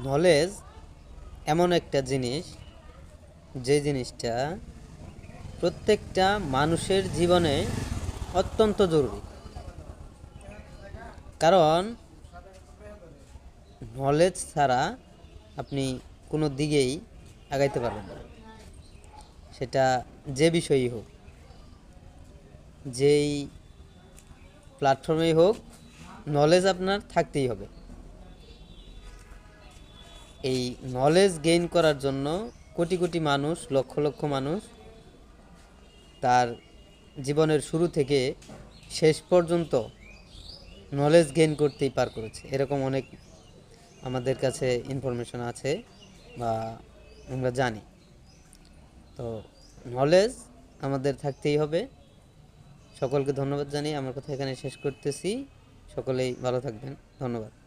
Knowledge এমন একটা জিনিস, যে জিনিসটা প্রত্যেকটা মানুষের জীবনে অত্যন্ত জরুরি। কারণ নলেজ ছাড়া আপনি কোনো দিকেই আগাইতে পারবেন না। সেটা যে বিষয়ই হোক, যেই প্ল্যাটফর্মেই হোক, নলেজ আপনার থাকতেই হবে। এই নলেজ গেইন করার জন্য কোটি কোটি মানুষ, লক্ষ লক্ষ মানুষ তার জীবনের শুরু থেকে শেষ পর্যন্ত নলেজ গেইন করতেই পার করেছে। এরকম অনেক আমাদের কাছে ইনফরমেশন আছে বা আমরা জানি। তো নলেজ আমাদের থাকতেই হবে। সকলকে ধন্যবাদ জানিয়ে আমার কথা এখানে শেষ করতেছি। সকলেই ভালো থাকবেন। ধন্যবাদ।